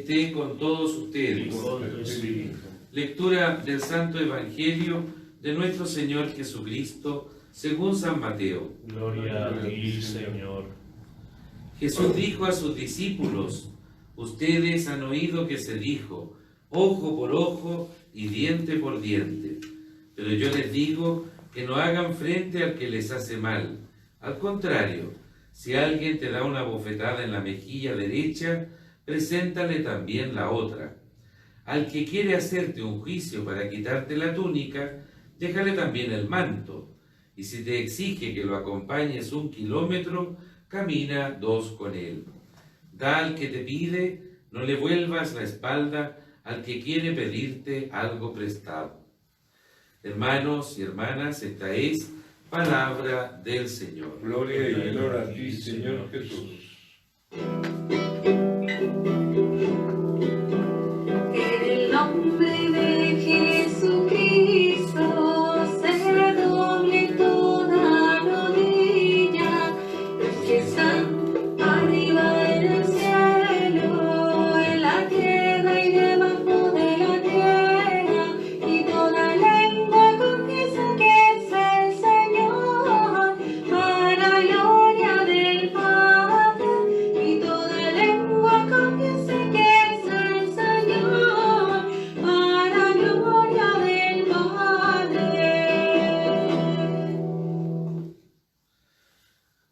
esté con todos ustedes. Y con tu espíritu. Lectura del Santo Evangelio de nuestro Señor Jesucristo, según San Mateo. Gloria a ti, Señor. Jesús dijo a sus discípulos: ustedes han oído que se dijo, ojo por ojo y diente por diente. Pero yo les digo que no hagan frente al que les hace mal. Al contrario, si alguien te da una bofetada en la mejilla derecha, preséntale también la otra. Al que quiere hacerte un juicio para quitarte la túnica, déjale también el manto. Y si te exige que lo acompañes 1 kilómetro, camina 2 con él. Da al que te pide, no le vuelvas la espalda al que quiere pedirte algo prestado. Hermanos y hermanas, esta es palabra del Señor. Gloria y honor a ti, Señor Jesús. En el nombre de Jesucristo se doble toda rodilla, los que están arriba en el cielo, en la tierra y debajo de la tierra, y toda lengua confiese que es el Señor, para gloria del Padre, y toda lengua confiese que es el Señor, para gloria del Padre.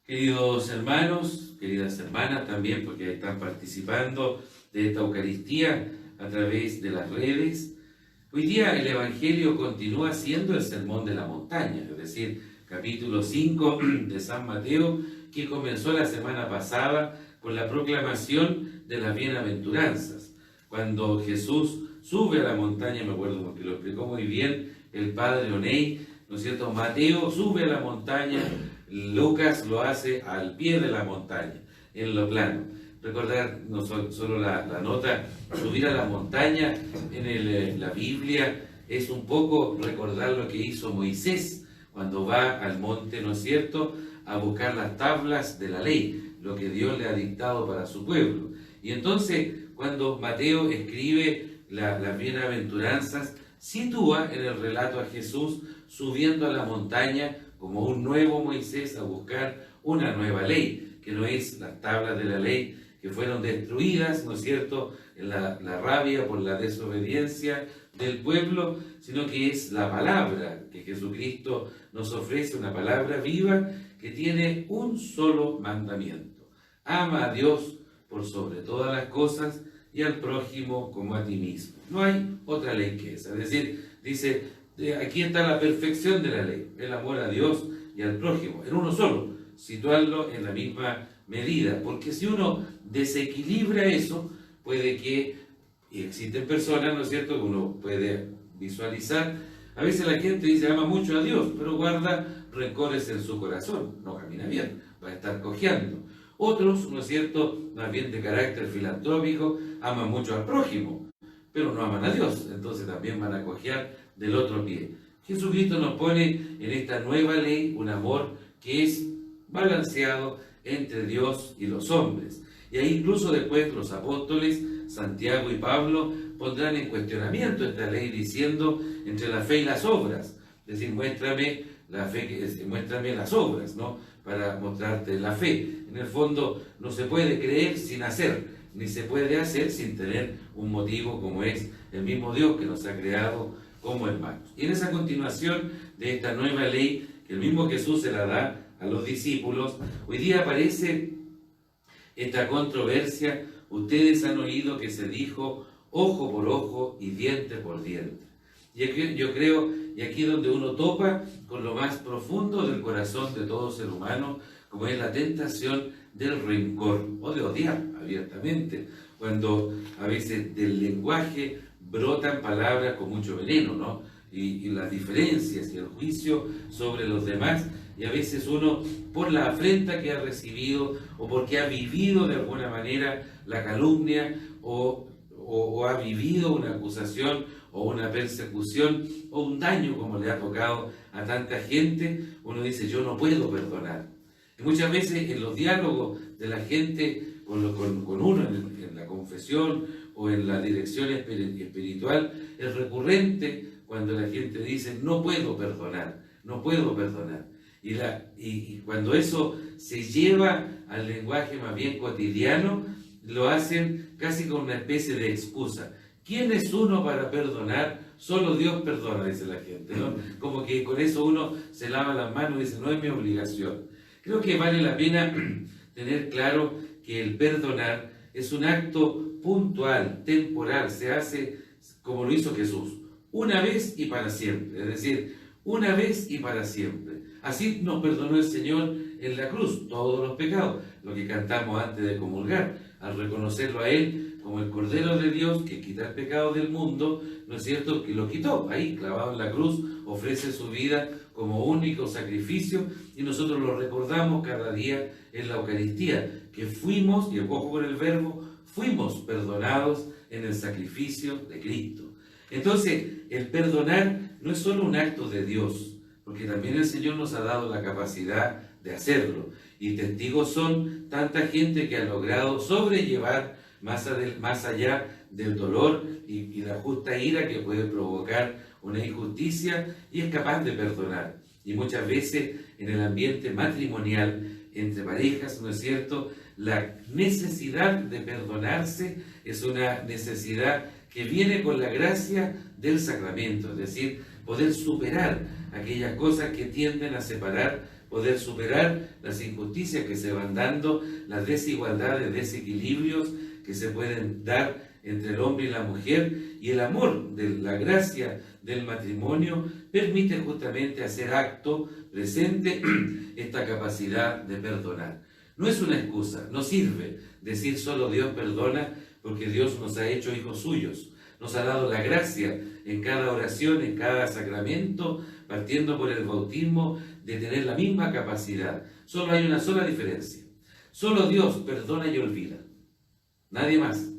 Queridos hermanos, queridas hermanas también, porque están participando de esta Eucaristía a través de las redes, hoy día el Evangelio continúa siendo el Sermón de la Montaña, es decir, capítulo 5 de San Mateo, que comenzó la semana pasada con la proclamación de las bienaventuranzas. Cuando Jesús sube a la montaña, me acuerdo porque lo explicó muy bien el padre Oney, ¿no es cierto? Mateo sube a la montaña, Lucas lo hace al pie de la montaña, en lo plano. Recordar no solo la nota, subir a la montaña en la Biblia es un poco recordar lo que hizo Moisés cuando va al monte, ¿no es cierto?, a buscar las tablas de la ley, lo que Dios le ha dictado para su pueblo. Y entonces, cuando Mateo escribe las bienaventuranzas, sitúa en el relato a Jesús subiendo a la montaña como un nuevo Moisés a buscar una nueva ley, que no es las tablas de la ley que fueron destruidas, ¿no es cierto?, en la rabia por la desobediencia del pueblo, sino que es la palabra que Jesucristo nos ofrece, una palabra viva que tiene un solo mandamiento: ama a Dios por sobre todas las cosas y al prójimo como a ti mismo. No hay otra ley que esa. Es decir, dice, aquí está la perfección de la ley, el amor a Dios y al prójimo, en uno solo, situarlo en la misma medida, porque si uno desequilibra eso, puede que, y existen personas, ¿no es cierto?, que uno puede visualizar, a veces la gente dice ama mucho a Dios, pero guarda rencores en su corazón, no camina bien, va a estar cojeando. Otros, ¿no es cierto?, más bien de carácter filantrópico, aman mucho al prójimo, pero no aman a Dios, entonces también van a cojear del otro pie. Jesucristo nos pone en esta nueva ley un amor que es balanceado entre Dios y los hombres. Y ahí incluso después los apóstoles, Santiago y Pablo, pondrán en cuestionamiento esta ley diciendo entre la fe y las obras. Es decir, muéstrame la fe, muéstrame las obras, ¿no?, para mostrarte la fe. En el fondo no se puede creer sin hacer, ni se puede hacer sin tener un motivo como es el mismo Dios que nos ha creado como hermanos. Y en esa continuación de esta nueva ley que el mismo Jesús se la da a los discípulos, hoy día aparece esta controversia. Ustedes han oído que se dijo ojo por ojo y diente por diente. Y aquí, yo creo, y aquí es donde uno topa con lo más profundo del corazón de todo ser humano, como es la tentación del rencor o de odiar abiertamente, cuando a veces del lenguaje brotan palabras con mucho veneno, ¿no? Y las diferencias y el juicio sobre los demás, y a veces uno, por la afrenta que ha recibido o porque ha vivido de alguna manera la calumnia o ha vivido una acusación o una persecución o un daño como le ha tocado a tanta gente, uno dice yo no puedo perdonar. Y muchas veces en los diálogos de la gente con uno, en la confesión o en la dirección espiritual, es recurrente cuando la gente dice, no puedo perdonar, no puedo perdonar. Y cuando eso se lleva al lenguaje más bien cotidiano, lo hacen casi con una especie de excusa. ¿Quién es uno para perdonar? Solo Dios perdona, dice la gente, ¿no? Como que con eso uno se lava las manos y dice, no es mi obligación. Creo que vale la pena tener claro que el perdonar es un acto puntual, temporal, se hace como lo hizo Jesús, una vez y para siempre, es decir, una vez y para siempre. Así nos perdonó el Señor en la cruz todos los pecados, lo que cantamos antes de comulgar, al reconocerlo a Él como el Cordero de Dios que quita el pecado del mundo, ¿no es cierto?, que lo quitó, ahí clavado en la cruz, ofrece su vida como único sacrificio, y nosotros lo recordamos cada día en la Eucaristía, que fuimos, y ojo con el verbo, fuimos perdonados en el sacrificio de Cristo. Entonces, el perdonar no es solo un acto de Dios, porque también el Señor nos ha dado la capacidad de hacerlo, y testigos son tanta gente que ha logrado sobrellevar más allá del dolor y la justa ira que puede provocar una injusticia, y es capaz de perdonar. Y muchas veces en el ambiente matrimonial, entre parejas, ¿no es cierto?, la necesidad de perdonarse es una necesidad que viene con la gracia del sacramento, es decir, poder superar aquellas cosas que tienden a separar, poder superar las injusticias que se van dando, las desigualdades, desequilibrios que se pueden dar entre el hombre y la mujer, y el amor de la gracia del matrimonio permite justamente hacer acto presente esta capacidad de perdonar. No es una excusa, no sirve decir solo Dios perdona, porque Dios nos ha hecho hijos suyos, nos ha dado la gracia en cada oración, en cada sacramento, partiendo por el bautismo, de tener la misma capacidad. Solo hay una sola diferencia, solo Dios perdona y olvida, nadie más.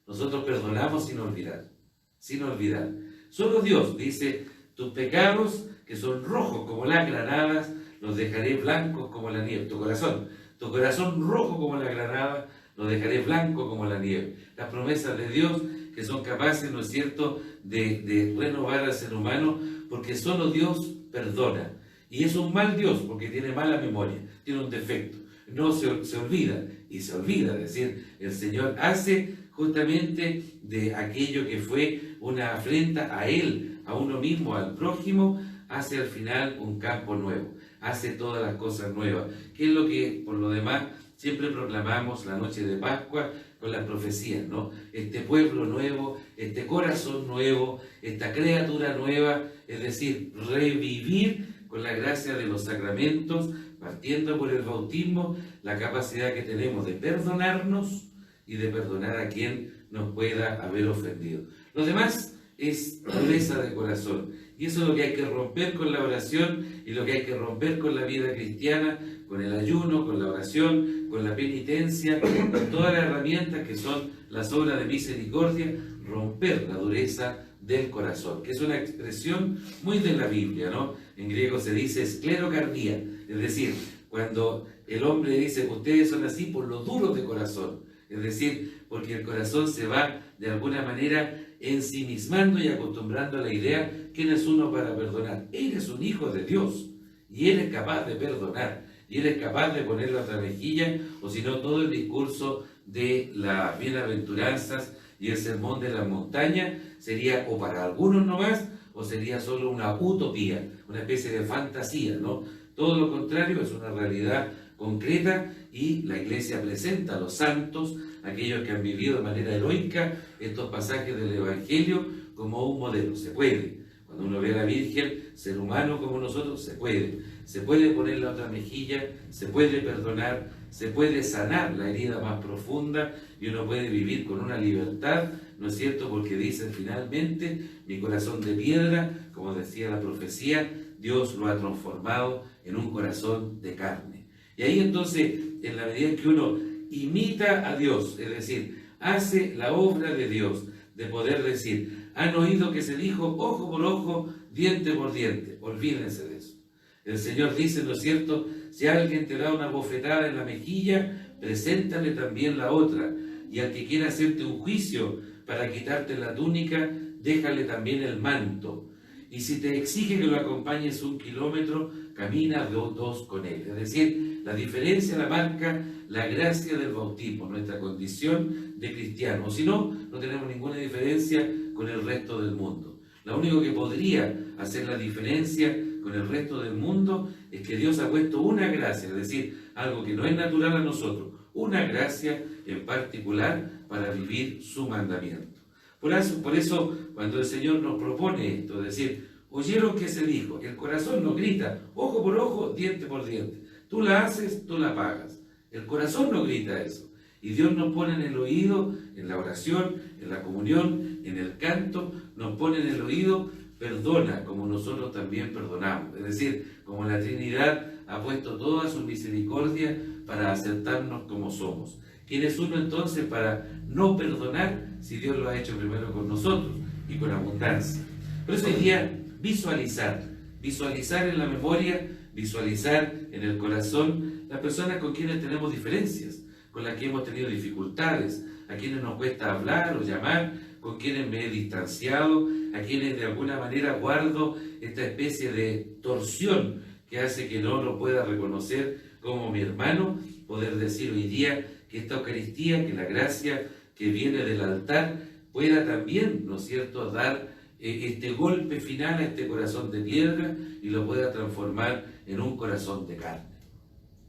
Nosotros perdonamos sin olvidar, sin olvidar. Solo Dios dice, tus pecados que son rojos como las granadas, los dejaré blancos como la nieve. Tu corazón rojo como la granada, lo dejaré blanco como la nieve. Las promesas de Dios que son capaces, ¿no es cierto?, de renovar al ser humano, porque solo Dios perdona. Y es un mal Dios, porque tiene mala memoria, tiene un defecto. No se olvida, y se olvida, es decir, el Señor hace justamente de aquello que fue una afrenta a Él, a uno mismo, al prójimo, hace al final un campo nuevo, hace todas las cosas nuevas, que es lo que, por lo demás, siempre proclamamos la noche de Pascua con las profecías, ¿no? Este pueblo nuevo, este corazón nuevo, esta criatura nueva, es decir, revivir con la gracia de los sacramentos, partiendo por el bautismo, la capacidad que tenemos de perdonarnos y de perdonar a quien nos pueda haber ofendido. Lo demás es dureza de corazón, y eso es lo que hay que romper con la oración y lo que hay que romper con la vida cristiana, con el ayuno, con la oración, con la penitencia, con todas las herramientas que son las obras de misericordia, romper la dureza del corazón, que es una expresión muy de la Biblia, ¿no? En griego se dice esclerocardía, es decir, cuando el hombre dice, ustedes son así por lo duro de corazón, es decir, porque el corazón se va de alguna manera ensimismando y acostumbrando a la idea, ¿quién es uno para perdonar? Él es un hijo de Dios, y Él es capaz de perdonar, y Él es capaz de poner la otra mejilla, o si no, todo el discurso de las bienaventuranzas y el sermón de la montaña sería o para algunos nomás, o sería solo una utopía, una especie de fantasía, ¿no? Todo lo contrario, es una realidad concreta, y la Iglesia presenta a los santos, aquellos que han vivido de manera heroica estos pasajes del Evangelio, como un modelo. Se puede. Cuando uno ve a la Virgen, ser humano como nosotros, se puede. Se puede poner la otra mejilla, se puede perdonar, se puede sanar la herida más profunda, y uno puede vivir con una libertad, ¿no es cierto? Porque dicen finalmente, mi corazón de piedra, como decía la profecía, Dios lo ha transformado en un corazón de carne. Y ahí entonces, en la medida en que uno imita a Dios, es decir, hace la obra de Dios, de poder decir, han oído que se dijo ojo por ojo, diente por diente, olvídense de eso. El Señor dice, ¿no es cierto?, si alguien te da una bofetada en la mejilla, preséntale también la otra, y al que quiera hacerte un juicio para quitarte la túnica, déjale también el manto. Y si te exige que lo acompañes 1 kilómetro, camina 2 con él. Es decir, la diferencia la marca la gracia del bautismo, nuestra condición de cristiano. O si no, no tenemos ninguna diferencia con el resto del mundo. Lo único que podría hacer la diferencia con el resto del mundo es que Dios ha puesto una gracia, es decir, algo que no es natural a nosotros, una gracia en particular para vivir su mandamiento. Por eso, cuando el Señor nos propone esto, es decir, oyeron que se dijo, el corazón no grita, ojo por ojo, diente por diente. Tú la haces, tú la pagas. El corazón no grita eso. Y Dios nos pone en el oído, en la oración, en la comunión, en el canto, nos pone en el oído, perdona como nosotros también perdonamos. Es decir, como la Trinidad ha puesto toda su misericordia para aceptarnos como somos. ¿Quién es uno entonces para no perdonar si Dios lo ha hecho primero con nosotros y con abundancia? Por eso hoy día visualizar en la memoria, visualizar en el corazón las personas con quienes tenemos diferencias, con las que hemos tenido dificultades, a quienes nos cuesta hablar o llamar, con quienes me he distanciado, a quienes de alguna manera guardo esta especie de torsión que hace que no lo pueda reconocer como mi hermano, poder decir hoy día que esta Eucaristía, que la gracia que viene del altar pueda también, ¿no es cierto?, dar este golpe final a este corazón de piedra y lo pueda transformar en un corazón de carne.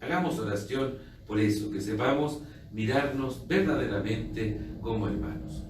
Hagamos oración por eso, que sepamos mirarnos verdaderamente como hermanos.